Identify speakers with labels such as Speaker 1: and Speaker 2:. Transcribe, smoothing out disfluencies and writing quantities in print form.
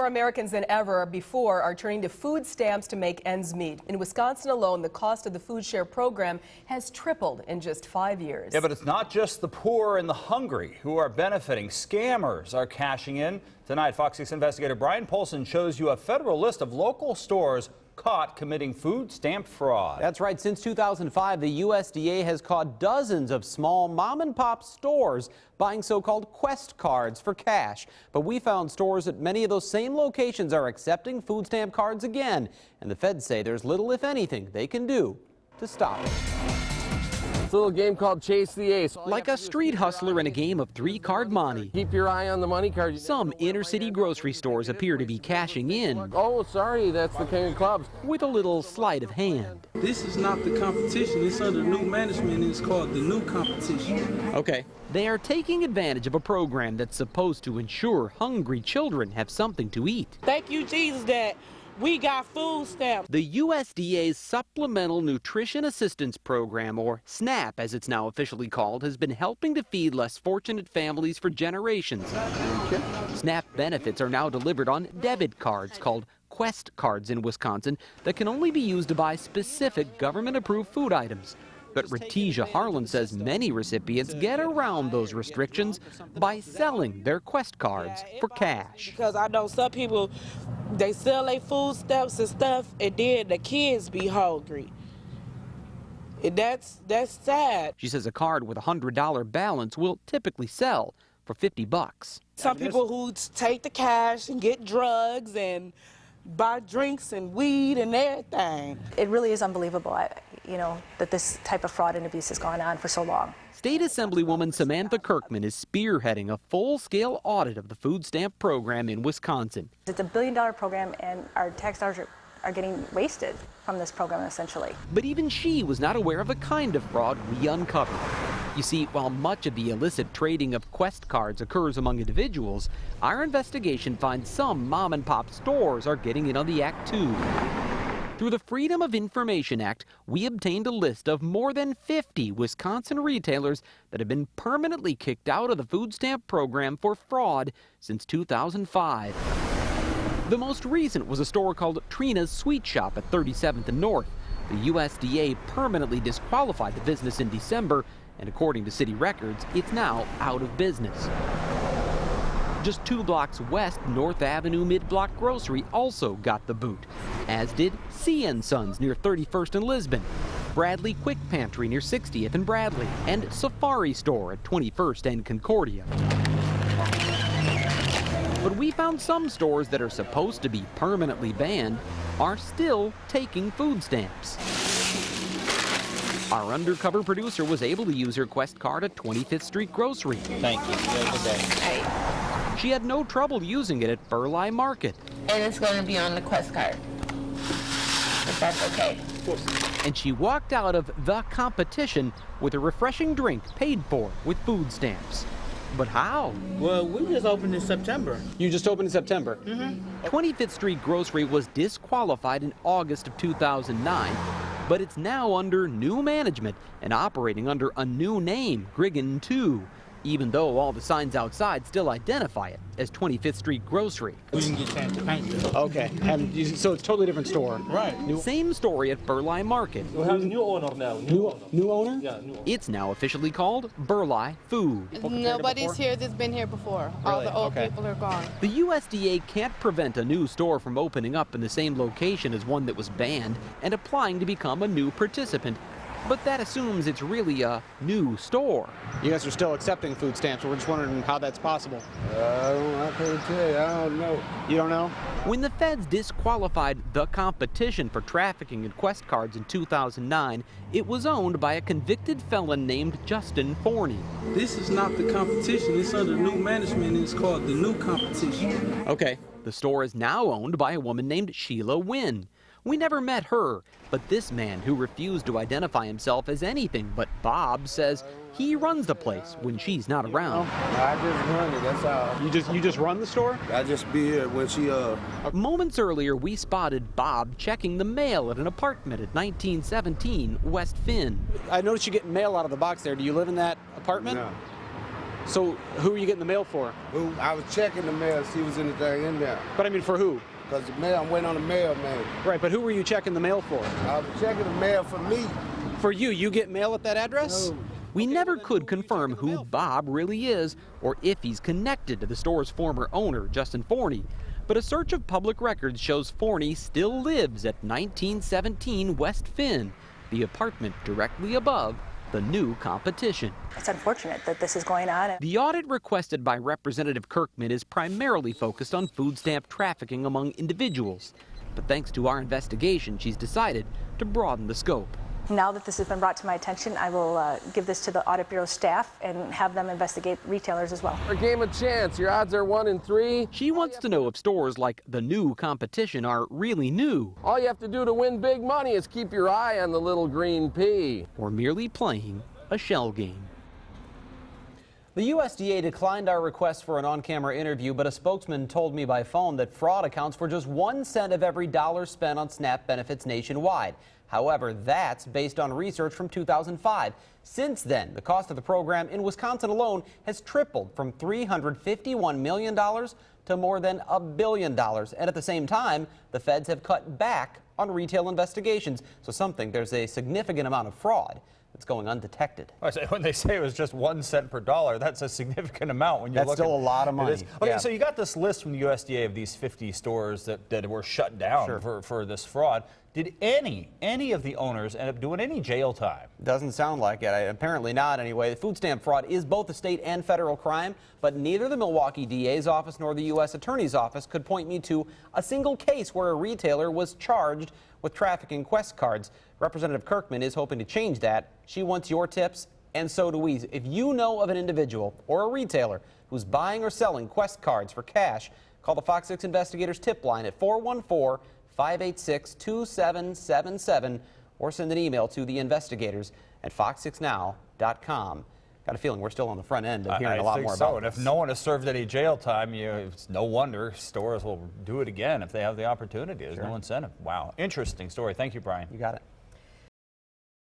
Speaker 1: Americans than ever before are turning to food stamps to make ends meet. In Wisconsin alone, the cost of the food share program has tripled in just 5 years.
Speaker 2: Yeah, but it's not just the poor and the hungry who are benefiting. Scammers are cashing in. Tonight, Fox 6 investigator Brian Polson shows you a federal list of local stores caught committing food stamp fraud.
Speaker 3: That's right. Since 2005, the USDA has caught dozens of small mom-and-pop stores buying so-called Quest cards for cash. But we found stores at many of those same locations are accepting food stamp cards again. And the feds say there's little, if anything, they can do to stop it.
Speaker 4: It's a little game called Chase the Ace.
Speaker 5: Like a street hustler in a game of three-card money.
Speaker 4: Keep your eye on the money card.
Speaker 5: Some inner-city grocery stores appear to be cashing in.
Speaker 4: Oh, sorry, that's the king of clubs.
Speaker 5: With a little sleight of hand.
Speaker 6: This is not the competition. It's under new management and it's called the new competition.
Speaker 5: Okay. They are taking advantage of a program that's supposed to ensure hungry children have something to eat.
Speaker 7: Thank you, Jesus, that we got food stamps.
Speaker 5: The USDA's Supplemental Nutrition Assistance Program, or SNAP as it's now officially called, has been helping to feed less fortunate families for generations. SNAP benefits are now delivered on debit cards called Quest cards in Wisconsin that can only be used to buy specific government-approved food items. But Retija Harlan says many recipients get around those restrictions by selling their Quest cards for cash.
Speaker 7: Because I know some people, they sell their food stamps and stuff, and then the kids be hungry. And that's sad.
Speaker 5: She says a card with a $100 balance will typically sell for $50.
Speaker 7: Some people who take the cash and get drugs and buy drinks and weed and everything.
Speaker 8: It really is unbelievable, that this type of fraud and abuse has gone on for so long.
Speaker 5: State Assemblywoman Samantha Kirkman is spearheading a full-scale audit of the food stamp program in Wisconsin.
Speaker 8: It's a $1 billion program, and our tax dollars are getting wasted from this program, essentially.
Speaker 5: But even she was not aware of the kind of fraud we uncovered. You see, while much of the illicit trading of Quest cards occurs among individuals, our investigation finds some mom-and-pop stores are getting in on the act, too. Through the Freedom of Information Act, we obtained a list of more than 50 Wisconsin retailers that have been permanently kicked out of the food stamp program for fraud since 2005. The most recent was a store called Trina's Sweet Shop at 37th and North. The USDA permanently disqualified the business in December, and according to city records, it's now out of business. Just 2 blocks west, North Avenue Mid-Block Grocery also got the boot, as did C & Sons near 31st and Lisbon, Bradley Quick Pantry near 60th and Bradley, and Safari Store at 21st and Concordia. But we found some stores that are supposed to be permanently banned are still taking food stamps. Our undercover producer was able to use her Quest card at 25th Street Grocery.
Speaker 9: Thank you. Have a good day.
Speaker 5: She had no trouble using it at Burleigh Market.
Speaker 10: And it's going to be on the Quest card, if that's okay.
Speaker 5: And she walked out of the competition with a refreshing drink paid for with food stamps. But how?
Speaker 9: Well, we just opened in September.
Speaker 3: You just opened in September?
Speaker 9: Mm-hmm.
Speaker 5: 25th Street Grocery was disqualified in August of 2009, but it's now under new management and operating under a new name, Griggin 2, even though all the signs outside still identify it as 25th Street Grocery.
Speaker 9: We didn't get a chance to paint it.
Speaker 3: Okay, so it's a totally different store.
Speaker 9: Right.
Speaker 5: Same story at Burleigh Market.
Speaker 9: We have a new owner now.
Speaker 3: New owner?
Speaker 9: Yeah, new owner.
Speaker 5: It's now officially called Burleigh Food.
Speaker 11: Nobody's here that's been here before. Really? All the old people are gone.
Speaker 5: The USDA can't prevent a new store from opening up in the same location as one that was banned and applying to become a new participant. But that assumes it's really a new store.
Speaker 3: You guys are still accepting food stamps. We're just wondering how that's possible.
Speaker 4: I can't tell you. I don't know.
Speaker 3: You don't know?
Speaker 5: When the feds disqualified the competition for trafficking in Quest cards in 2009, it was owned by a convicted felon named Justin Forney.
Speaker 6: This is not the competition. It's under new management and it's called the new competition.
Speaker 5: Okay. The store is now owned by a woman named Sheila Wynn. We never met her, but this man who refused to identify himself as anything but Bob says he runs the place when she's not around.
Speaker 4: I just run it, that's all.
Speaker 3: You just run the store?
Speaker 4: I just be here when she
Speaker 5: Moments earlier, we spotted Bob checking the mail at an apartment at 1917 West Finn.
Speaker 3: I noticed you get mail out of the box there. Do you live in that apartment?
Speaker 4: No.
Speaker 3: So who are you getting the mail for?
Speaker 4: Who? I was checking the mail, see if was anything in there.
Speaker 3: But I mean, for who?
Speaker 4: Because the mail, I'm waiting on the mailman.
Speaker 3: Right, but who were you checking the mail for?
Speaker 4: I was checking the mail for me.
Speaker 3: For you? You get mail at that address?
Speaker 4: No.
Speaker 5: We never could confirm who Bob really is or if he's connected to the store's former owner, Justin Forney. But a search of public records shows Forney still lives at 1917 West Finn, the apartment directly above the new competition.
Speaker 8: It's unfortunate that this is going on.
Speaker 5: The audit requested by Representative Kirkman is primarily focused on food stamp trafficking among individuals. But thanks to our investigation, she's decided to broaden the scope.
Speaker 8: Now that this has been brought to my attention, I will give this to the Audit Bureau staff and have them investigate retailers as well.
Speaker 12: A game of chance. Your odds are 1 in 3.
Speaker 5: She wants to know if stores like the new competition are really new.
Speaker 12: All you have to do to win big money is keep your eye on the little green pea.
Speaker 5: Or merely playing a shell game.
Speaker 3: The USDA declined our request for an on-camera interview, but a spokesman told me by phone that fraud accounts for just 1 cent of every dollar spent on SNAP benefits nationwide. However, that's based on research from 2005. Since then, the cost of the program in Wisconsin alone has tripled from $351 million to more than $1 billion. And at the same time, the feds have cut back on retail investigations. So some think there's a significant amount of fraud that's going undetected.
Speaker 2: When they say it was just 1 cent per dollar, that's a significant amount when you look at it.
Speaker 3: That's still a lot of money.
Speaker 2: Okay,
Speaker 3: yeah.
Speaker 2: So you got this list from the USDA of these 50 stores that were shut down for this fraud. Did any of the owners end up doing any jail time?
Speaker 3: Doesn't sound like it. Apparently not anyway. The food stamp fraud is both a state and federal crime, but neither the Milwaukee DA's office nor the U.S. Attorney's office could point me to a single case where a retailer was charged with trafficking Quest cards. Representative Kirkman is hoping to change that. She wants your tips, and so do we. If you know of an individual or a retailer who's buying or selling Quest cards for cash, call the Fox 6 Investigators tip line at 414-586-2777 or send an email to the investigators at fox6now.com. Got a feeling we're still on the front end of hearing a lot more about
Speaker 2: this.
Speaker 3: this.
Speaker 2: If no one has served any jail time, it's no wonder stores will do it again if they have the opportunity. There's no incentive. Wow. Interesting story. Thank you, Brian.
Speaker 3: You got it.